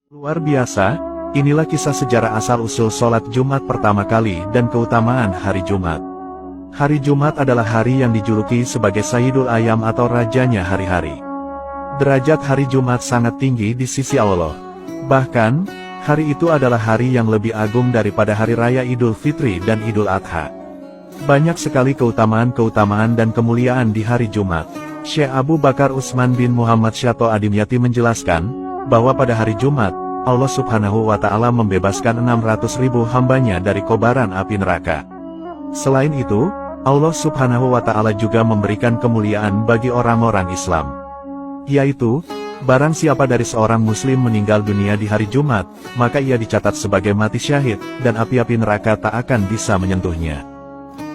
Luar biasa, inilah kisah sejarah asal-usul sholat Jumat pertama kali dan keutamaan hari Jumat. Hari Jumat adalah hari yang dijuluki sebagai Sayyidul Ayam atau rajanya hari-hari. Derajat hari Jumat sangat tinggi di sisi Allah. Bahkan, hari itu adalah hari yang lebih agung daripada hari raya Idul Fitri dan Idul Adha. Banyak sekali keutamaan-keutamaan dan kemuliaan di hari Jumat. Syekh Abu Bakar Utsman bin Muhammad Syato Adimyati menjelaskan, bahwa pada hari Jumat, Allah Subhanahu wa Ta'ala membebaskan 600.000 hambanya dari kobaran api neraka. Selain itu, Allah Subhanahu wa Ta'ala juga memberikan kemuliaan bagi orang-orang Islam, yaitu, barang siapa dari seorang muslim meninggal dunia di hari Jumat, maka ia dicatat sebagai mati syahid, dan api-api neraka tak akan bisa menyentuhnya.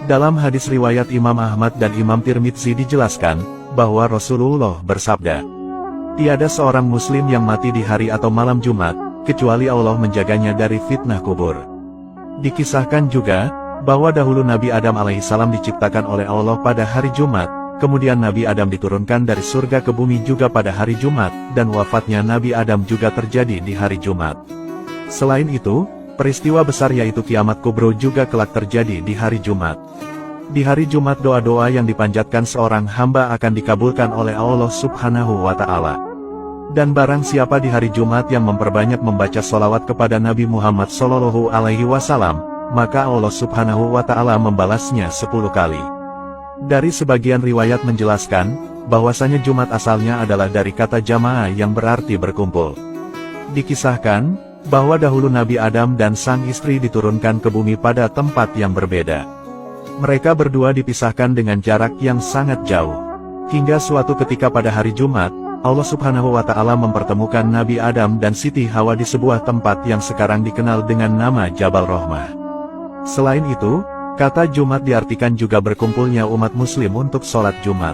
Dalam hadis riwayat Imam Ahmad dan Imam Tirmidzi dijelaskan, bahwa Rasulullah bersabda, tiada seorang muslim yang mati di hari atau malam Jumat, kecuali Allah menjaganya dari fitnah kubur. Dikisahkan juga, bahwa dahulu Nabi Adam alaihissalam diciptakan oleh Allah pada hari Jumat, kemudian Nabi Adam diturunkan dari surga ke bumi juga pada hari Jumat, dan wafatnya Nabi Adam juga terjadi di hari Jumat. Selain itu, peristiwa besar yaitu kiamat kubro juga kelak terjadi di hari Jumat. Di hari Jumat doa-doa yang dipanjatkan seorang hamba akan dikabulkan oleh Allah Subhanahu wa Ta'ala. Dan barang siapa di hari Jumat yang memperbanyak membaca sholawat kepada Nabi Muhammad Sallallahu Alaihi Wasallam, maka Allah Subhanahu wa Ta'ala membalasnya 10 kali. Dari sebagian riwayat menjelaskan, bahwasanya Jumat asalnya adalah dari kata jamaah yang berarti berkumpul. Dikisahkan, bahwa dahulu Nabi Adam dan sang istri diturunkan ke bumi pada tempat yang berbeda. Mereka berdua dipisahkan dengan jarak yang sangat jauh. Hingga suatu ketika pada hari Jumat, Allah Subhanahu wa Ta'ala mempertemukan Nabi Adam dan Siti Hawa di sebuah tempat yang sekarang dikenal dengan nama Jabal Rahmah. Selain itu, kata Jumat diartikan juga berkumpulnya umat muslim untuk sholat Jumat.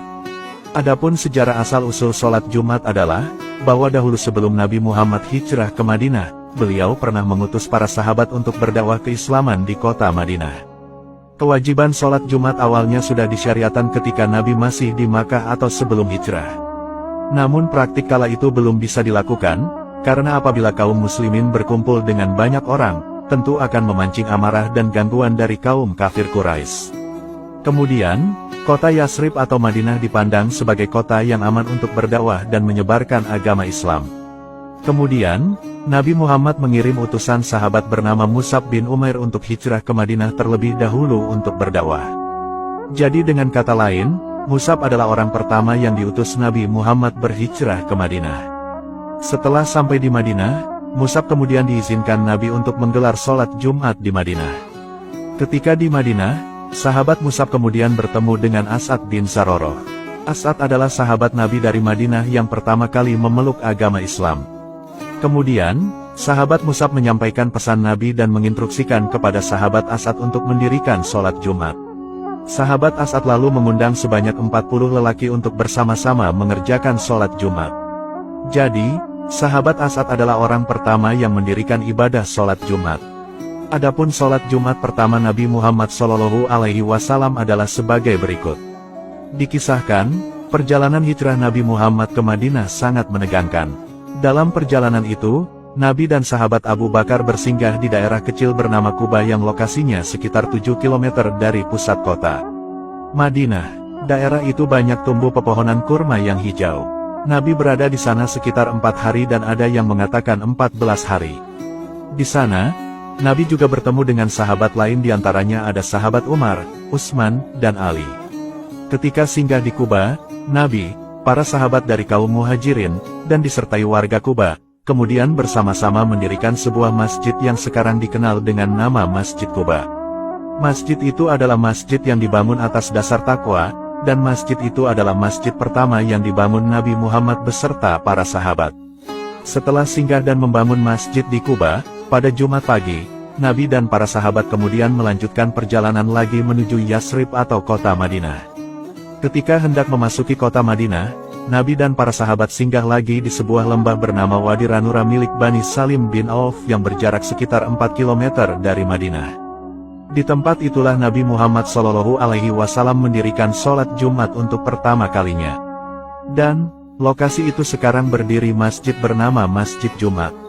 Adapun sejarah asal-usul sholat Jumat adalah, bahwa dahulu sebelum Nabi Muhammad hijrah ke Madinah, beliau pernah mengutus para sahabat untuk berdakwah keislaman di kota Madinah. Kewajiban sholat Jumat awalnya sudah disyariatkan ketika Nabi masih di Makkah atau sebelum hijrah. Namun praktik kala itu belum bisa dilakukan, karena apabila kaum muslimin berkumpul dengan banyak orang, tentu akan memancing amarah dan gangguan dari kaum kafir Quraisy. Kemudian, kota Yasrib atau Madinah dipandang sebagai kota yang aman untuk berdakwah dan menyebarkan agama Islam. Kemudian, Nabi Muhammad mengirim utusan sahabat bernama Mus'ab bin Umair untuk hijrah ke Madinah terlebih dahulu untuk berdakwah. Jadi dengan kata lain, Mus'ab adalah orang pertama yang diutus Nabi Muhammad berhijrah ke Madinah. Setelah sampai di Madinah, Mus'ab kemudian diizinkan Nabi untuk menggelar sholat Jumat di Madinah. Ketika di Madinah, sahabat Mus'ab kemudian bertemu dengan As'ad bin Zaroroh. As'ad adalah sahabat Nabi dari Madinah yang pertama kali memeluk agama Islam. Kemudian, sahabat Mus'ab menyampaikan pesan Nabi dan menginstruksikan kepada sahabat As'ad untuk mendirikan sholat Jumat. Sahabat As'ad lalu mengundang sebanyak 40 lelaki untuk bersama-sama mengerjakan sholat Jumat. Jadi, sahabat As'ad adalah orang pertama yang mendirikan ibadah sholat Jumat. Adapun sholat Jumat pertama Nabi Muhammad Sallallahu Alaihi Wasallam adalah sebagai berikut. Dikisahkan, perjalanan hijrah Nabi Muhammad ke Madinah sangat menegangkan. Dalam perjalanan itu, Nabi dan sahabat Abu Bakar bersinggah di daerah kecil bernama Quba yang lokasinya sekitar 7 km dari pusat kota Madinah. Daerah itu banyak tumbuh pepohonan kurma yang hijau. Nabi berada di sana sekitar 4 hari dan ada yang mengatakan 14 hari. Di sana, Nabi juga bertemu dengan sahabat lain diantaranya ada sahabat Umar, Utsman, dan Ali. Ketika singgah di Quba, Nabi, para sahabat dari kaum muhajirin, dan disertai warga Quba, kemudian bersama-sama mendirikan sebuah masjid yang sekarang dikenal dengan nama Masjid Quba. Masjid itu adalah masjid yang dibangun atas dasar takwa, dan masjid itu adalah masjid pertama yang dibangun Nabi Muhammad beserta para sahabat. Setelah singgah dan membangun masjid di Quba, pada Jumat pagi, Nabi dan para sahabat kemudian melanjutkan perjalanan lagi menuju Yasrib atau kota Madinah. Ketika hendak memasuki kota Madinah, Nabi dan para sahabat singgah lagi di sebuah lembah bernama Wadi Ranura milik Bani Salim bin Auf yang berjarak sekitar 4 km dari Madinah. Di tempat itulah Nabi Muhammad Sallallahu Alaihi Wasallam mendirikan sholat Jumat untuk pertama kalinya. Dan, lokasi itu sekarang berdiri masjid bernama Masjid Jumat.